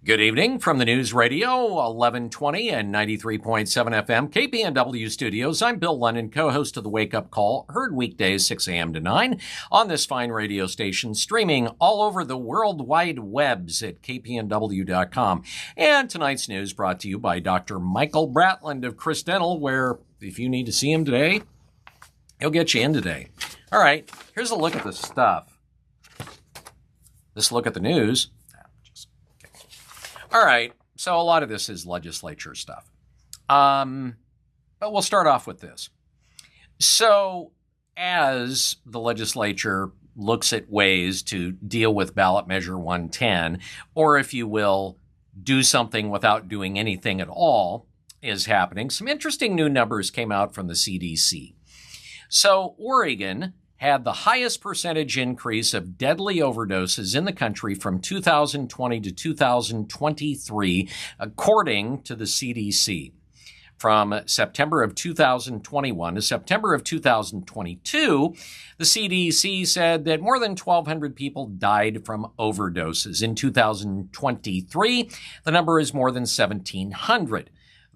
Good evening from the News Radio, 1120 and 93.7 FM, KPNW studios. I'm Bill Lundun, co-host of The Wake Up Call, heard weekdays 6 a.m. to 9 on this fine radio station, streaming all over the World Wide Webs at kpnw.com. And tonight's news brought to you by Dr. Michael Bratland of Chris Dental, where if you need to see him today, he'll get you in today. All right, here's a look at the stuff. This look at the news. All right, so a lot of this is legislature stuff. But we'll start off with this. So as the legislature looks at ways to deal with ballot measure 110, or if you will, do something without doing anything at all, is happening, some interesting new numbers came out from the CDC. So Oregon had the highest percentage increase of deadly overdoses in the country from 2020 to 2023, according to the CDC. From September of 2021 to September of 2022, the CDC said that more than 1,200 people died from overdoses. In 2023, the number is more than 1,700.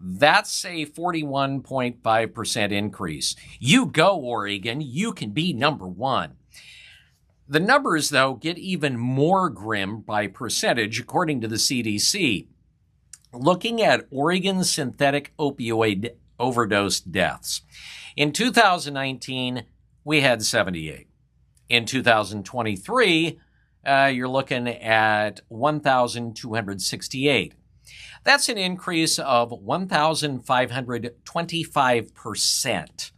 That's a 41.5% increase. You go, Oregon. You can be number one. The numbers, though, get even more grim by percentage, according to the CDC. Looking at Oregon's synthetic opioid overdose deaths. In 2019, we had 78. In 2023, you're looking at 1,268. That's an increase of 1,525%.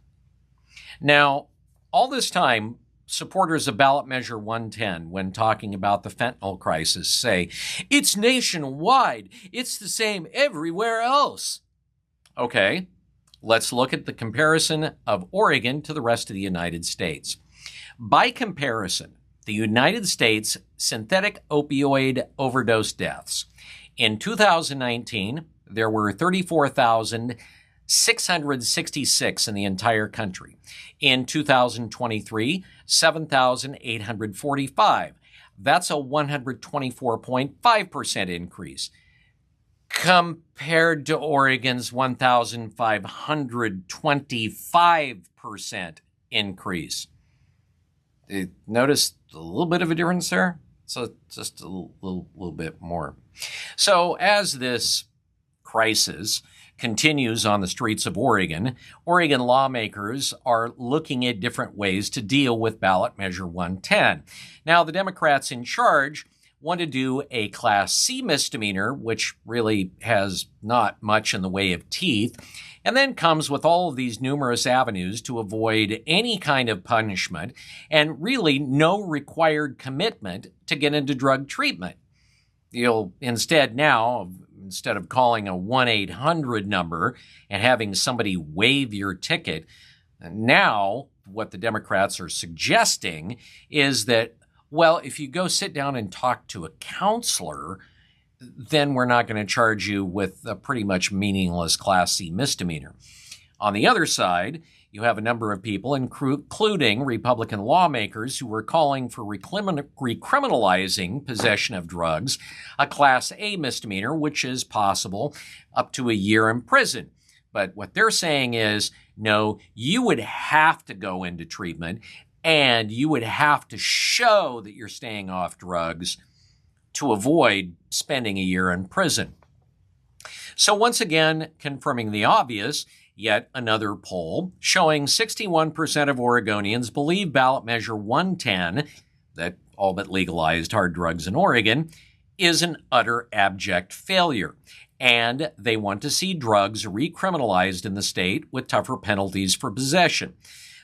Now, all this time, supporters of ballot measure 110, when talking about the fentanyl crisis, say, it's nationwide. It's the same everywhere else. Okay, let's look at the comparison of Oregon to the rest of the United States. By comparison, the United States synthetic opioid overdose deaths. In 2019, there were 34,666 in the entire country. In 2023, 7,845. That's a 124.5% increase compared to Oregon's 1,525% increase. Notice a little bit of a difference there? So just a little bit more. So as this crisis continues on the streets of Oregon, Oregon lawmakers are looking at different ways to deal with ballot measure 110. Now, the Democrats in charge want to do a Class C misdemeanor, which really has not much in the way of teeth, and then comes with all of these numerous avenues to avoid any kind of punishment and really no required commitment to get into drug treatment. You'll instead of calling a 1-800 number and having somebody waive your ticket, now what the Democrats are suggesting is that, well, if you go sit down and talk to a counselor, then we're not going to charge you with a pretty much meaningless Class C misdemeanor. On the other side, you have a number of people, including Republican lawmakers, who are calling for recriminalizing possession of drugs, a Class A misdemeanor, which is possible up to a year in prison. But what they're saying is, no, you would have to go into treatment, and you would have to show that you're staying off drugs to avoid spending a year in prison. So once again, confirming the obvious, yet another poll showing 61% of Oregonians believe ballot measure 110, that all but legalized hard drugs in Oregon, is an utter abject failure. And they want to see drugs recriminalized in the state with tougher penalties for possession.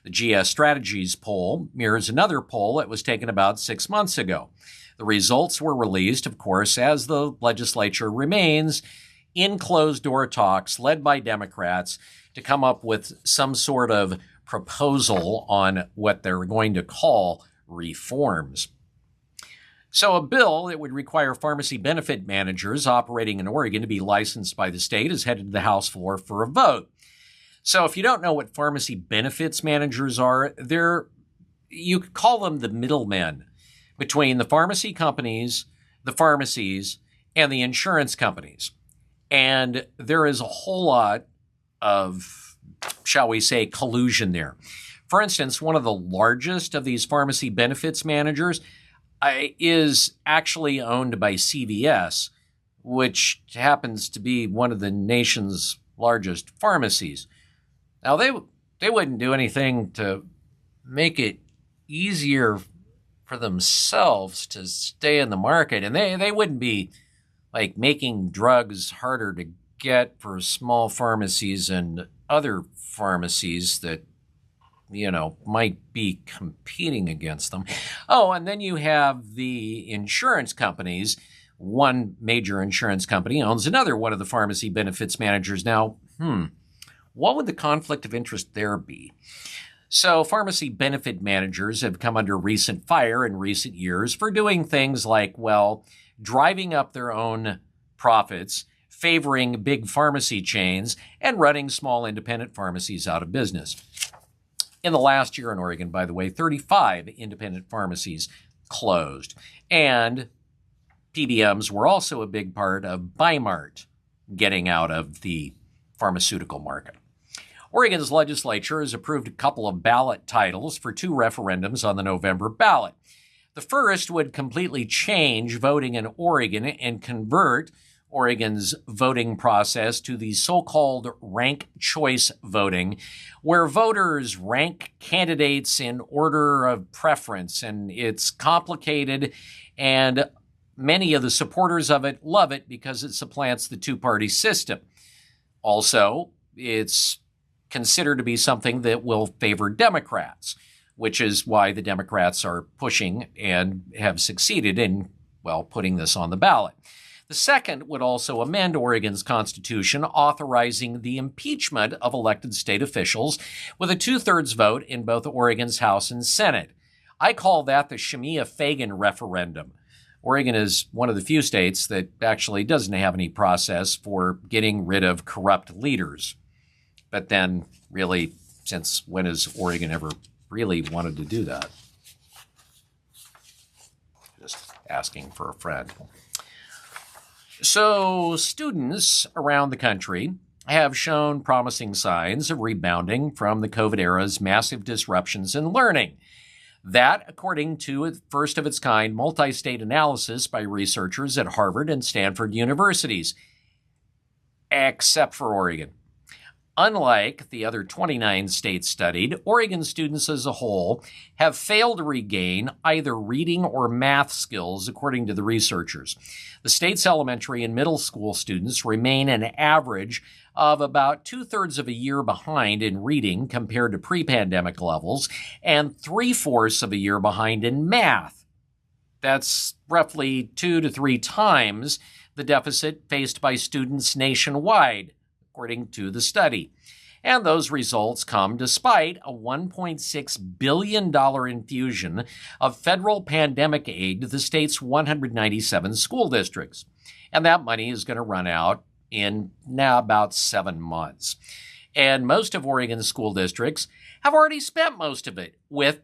The GS Strategies poll mirrors another poll that was taken about 6 months ago. The results were released, of course, as the legislature remains in closed-door talks led by Democrats to come up with some sort of proposal on what they're going to call reforms. So a bill that would require pharmacy benefit managers operating in Oregon to be licensed by the state is headed to the House floor for a vote. So if you don't know what pharmacy benefits managers are, you could call them the middlemen between the pharmacy companies, the pharmacies, and the insurance companies. And there is a whole lot of, shall we say, collusion there. For instance, one of the largest of these pharmacy benefits managers is actually owned by CVS, which happens to be one of the nation's largest pharmacies. Now, they wouldn't do anything to make it easier for themselves to stay in the market, and they wouldn't be like making drugs harder to get for small pharmacies and other pharmacies that, you know, might be competing against them. Oh, and then you have the insurance companies. One major insurance company owns another one of the pharmacy benefits managers. Now, what would the conflict of interest there be? So pharmacy benefit managers have come under recent fire in recent years for doing things like, well, driving up their own profits, favoring big pharmacy chains, and running small independent pharmacies out of business. In the last year in Oregon, by the way, 35 independent pharmacies closed. And PBMs were also a big part of Bi-Mart getting out of the pharmaceutical market. Oregon's legislature has approved a couple of ballot titles for 2 referendums on the November ballot. The first would completely change voting in Oregon and convert Oregon's voting process to the so-called ranked choice voting, where voters rank candidates in order of preference. And it's complicated, and many of the supporters of it love it because it supplants the two-party system. Also, it's considered to be something that will favor Democrats, which is why the Democrats are pushing and have succeeded in, well, putting this on the ballot. The second would also amend Oregon's constitution, authorizing the impeachment of elected state officials with a 2/3 vote in both Oregon's House and Senate. I call that the Shemia Fagan referendum. Oregon is one of the few states that actually doesn't have any process for getting rid of corrupt leaders. But then, really, since when has Oregon ever really wanted to do that? Just asking for a friend. So students around the country have shown promising signs of rebounding from the COVID era's massive disruptions in learning. That, according to a first of its kind multi-state analysis by researchers at Harvard and Stanford universities, except for Oregon. Unlike the other 29 states studied, Oregon students as a whole have failed to regain either reading or math skills, according to the researchers. The state's elementary and middle school students remain an average of about 2/3 of a year behind in reading compared to pre-pandemic levels, and 3/4 of a year behind in math. That's roughly 2 to 3 times the deficit faced by students nationwide, according to the study. And those results come despite a $1.6 billion infusion of federal pandemic aid to the state's 197 school districts. And that money is going to run out in now about 7 months. And most of Oregon's school districts have already spent most of it with,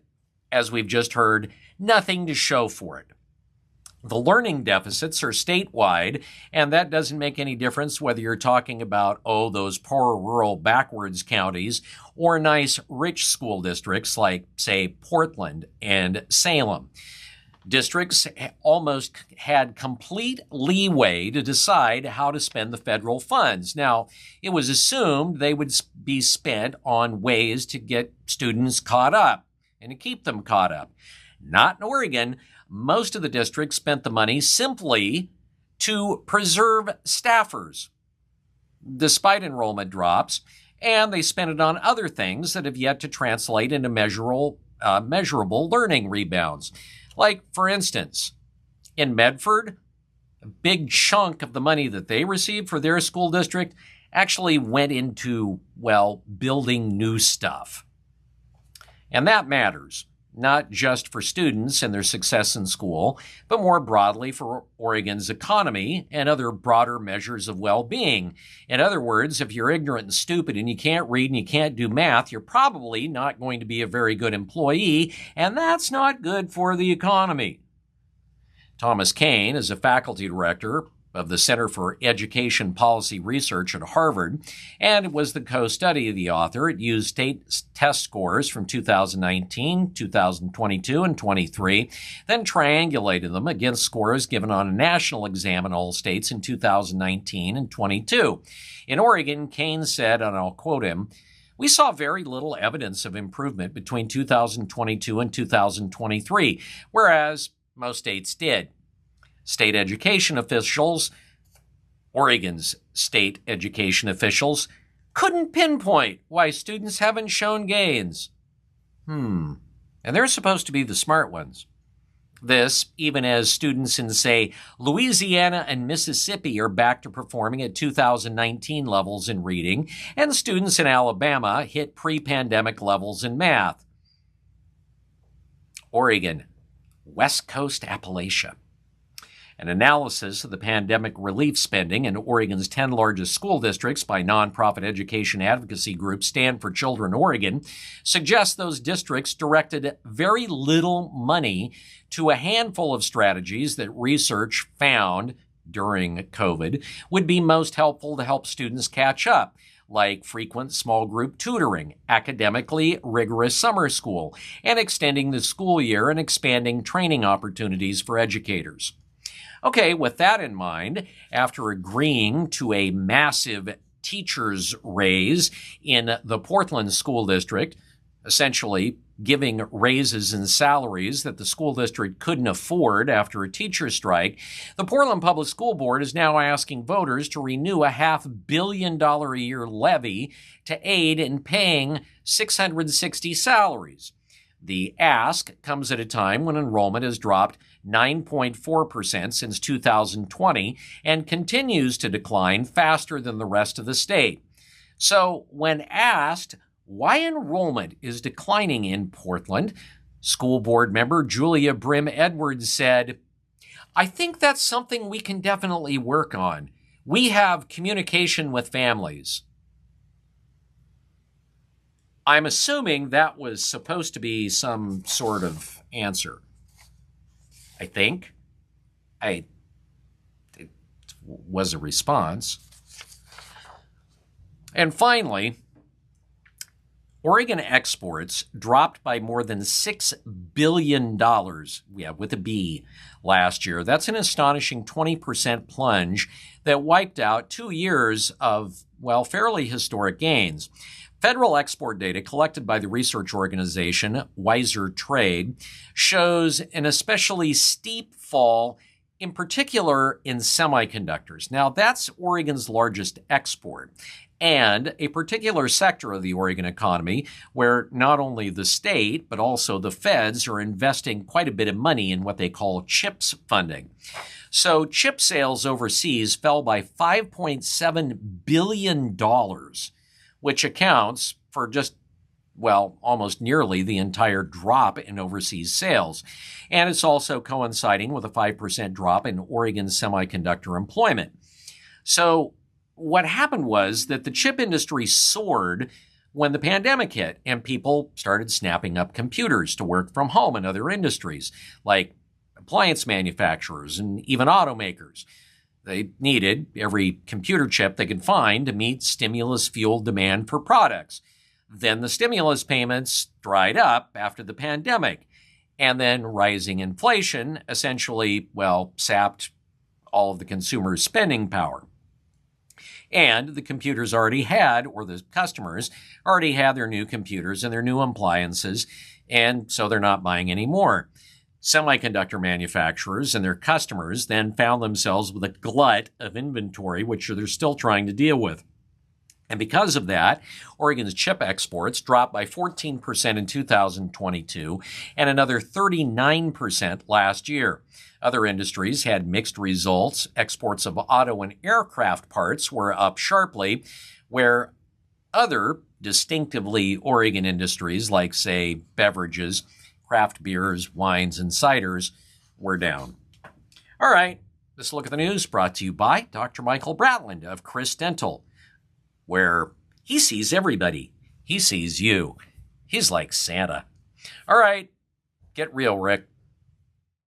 as we've just heard, nothing to show for it. The learning deficits are statewide, and that doesn't make any difference whether you're talking about, those poor rural backwards counties or nice rich school districts like, say, Portland and Salem. Districts almost had complete leeway to decide how to spend the federal funds. Now, it was assumed they would be spent on ways to get students caught up and to keep them caught up. Not in Oregon. Most of the districts spent the money simply to preserve staffers, despite enrollment drops, and they spent it on other things that have yet to translate into measurable learning rebounds. Like, for instance, in Medford, a big chunk of the money that they received for their school district actually went into, building new stuff. And that matters. Not just for students and their success in school, but more broadly for Oregon's economy and other broader measures of well-being. In other words, if you're ignorant and stupid and you can't read and you can't do math, you're probably not going to be a very good employee, and that's not good for the economy. Thomas Kane is a faculty director of the Center for Education Policy Research at Harvard, and was the co-study of the author. It used state test scores from 2019, 2022, and 23, then triangulated them against scores given on a national exam in all states in 2019 and 22. In Oregon, Keynes said, and I'll quote him, "We saw very little evidence of improvement between 2022 and 2023, whereas most states did. State education officials, Oregon's state education officials, couldn't pinpoint why students haven't shown gains." And they're supposed to be the smart ones. This, even as students in, say, Louisiana and Mississippi are back to performing at 2019 levels in reading, and students in Alabama hit pre-pandemic levels in math. Oregon, West Coast Appalachia. An analysis of the pandemic relief spending in Oregon's 10 largest school districts by nonprofit education advocacy group Stand for Children Oregon suggests those districts directed very little money to a handful of strategies that research found during COVID would be most helpful to help students catch up, like frequent small group tutoring, academically rigorous summer school, and extending the school year and expanding training opportunities for educators. Okay, with that in mind, after agreeing to a massive teachers' raise in the Portland School District, essentially giving raises and salaries that the school district couldn't afford after a teacher strike, the Portland Public School Board is now asking voters to renew a $500 million a year levy to aid in paying 660 salaries. The ask comes at a time when enrollment has dropped 9.4% since 2020 and continues to decline faster than the rest of the state. So when asked why enrollment is declining in Portland, school board member Julia Brim Edwards said, "I think that's something we can definitely work on. We have communication with families." I'm assuming that was supposed to be some sort of answer. I think. It was a response. And finally, Oregon exports dropped by more than $6 billion, with a B, last year. That's an astonishing 20% plunge that wiped out 2 years of, fairly historic gains. Federal export data collected by the research organization Wiser Trade shows an especially steep fall, in particular in semiconductors. Now, that's Oregon's largest export, and a particular sector of the Oregon economy where not only the state, but also the feds are investing quite a bit of money in what they call CHIPS funding. So chip sales overseas fell by $5.7 billion, which accounts for just, almost nearly the entire drop in overseas sales. And it's also coinciding with a 5% drop in Oregon's semiconductor employment. So what happened was that the chip industry soared when the pandemic hit and people started snapping up computers to work from home in other industries, like appliance manufacturers and even automakers. They needed every computer chip they could find to meet stimulus-fueled demand for products. Then the stimulus payments dried up after the pandemic, and then rising inflation essentially, sapped all of the consumers' spending power. And the computers already had, or the customers already had their new computers and their new appliances, and so they're not buying any more. Semiconductor manufacturers and their customers then found themselves with a glut of inventory, which they're still trying to deal with. And because of that, Oregon's chip exports dropped by 14% in 2022 and another 39% last year. Other industries had mixed results. Exports of auto and aircraft parts were up sharply, where other distinctively Oregon industries like, say, beverages, craft beers, wines, and ciders were down. All right, this look at the news brought to you by Dr. Michael Bratland of Chris Dental, where he sees everybody. He sees you. He's like Santa. All right, get real, Rick.